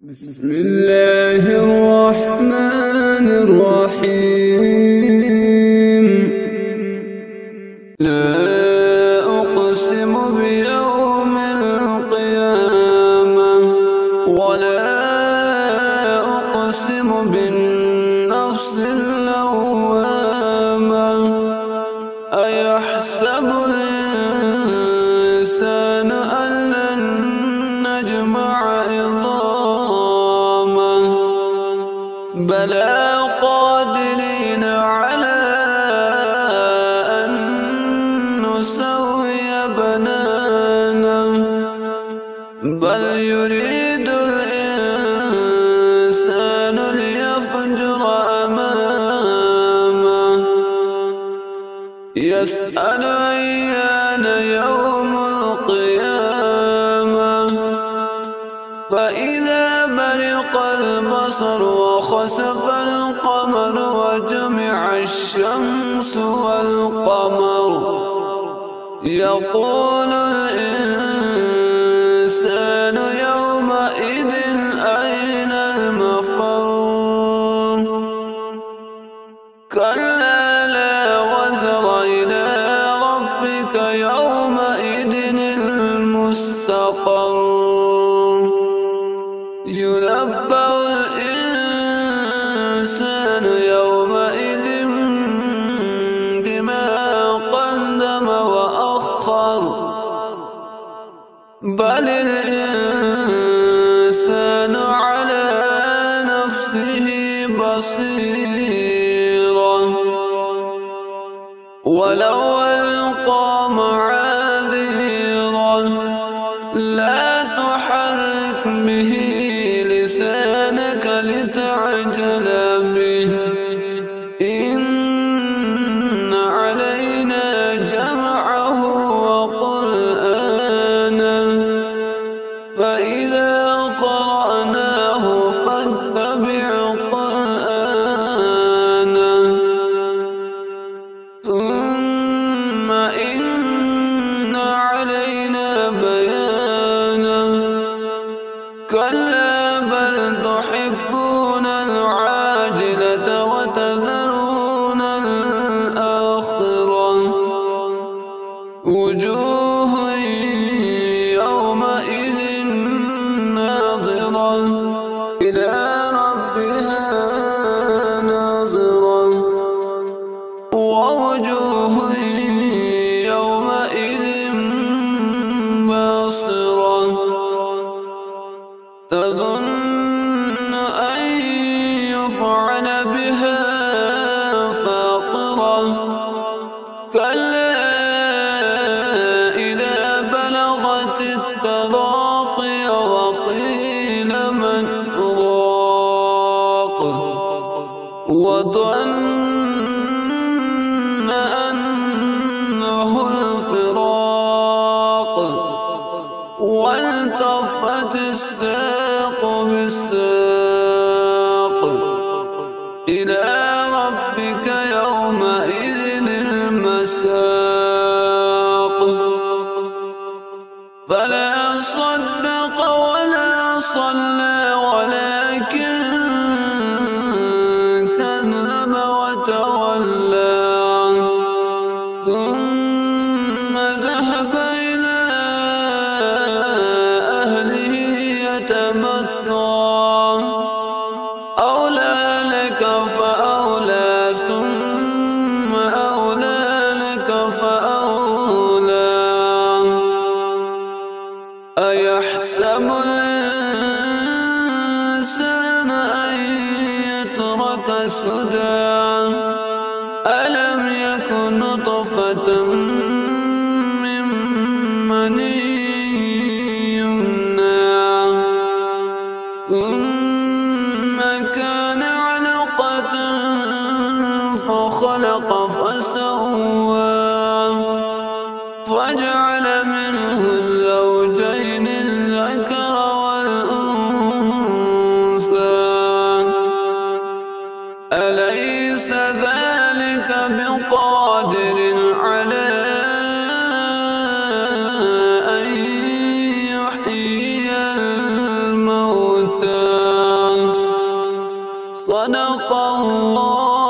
بسم الله الرحمن الرحيم. لا أقسم بيوم القيامة ولا أقسم بالنفس اللوامة. أيحسب الإنسان أن لن نجمع عظامه بلى قادرين على أن نسوي بنانه بل يريد الإنسان ليفجر أمامه يسأل أيان يوم القيامة فإذا برق البصر وخسف القمر وجمع الشمس والقمر يقول الإنسان يومئذ أين المفر كلا لا وزر إلى ربك يومئذ المستقر ينبأ الإنسان يومئذ بما قدم وأخر بل الإنسان على نفسه بصيرة ولو ألقى معاذيره لا تحرك به لسانك لتعجل به إن علينا جمعه وقرآنه فإذا قرأناه فاتبع قرآنه ثم إن علينا بيانه كلا بل تحبون العاجلة وتذرون الآخرة وجوه يومئذ ناظرة إلى ربها ناظرة ووجوه يومئذ باصرة تظن أن يفعل بها فاقرة كلا إذا بلغت التراقي وقيل من راق وظن أنه الفراق والتفت الساق بالساق إلى ربك يومئذ المساق فلا صدق ولا صلى ولكن كذب وتولى ثم ذهب إلى أهله يتمطى أولى لك فأولى ثم أولى لك فأولى أيحسب الإنسان أن يترك سدى ألم يكن نطفة من مني يمنى ثم كان علقة فخلق فسوى فجعل منه الزوجين الذكر والأنثى أليس ذلك بقادر على أن يحيي الموتى صدق الله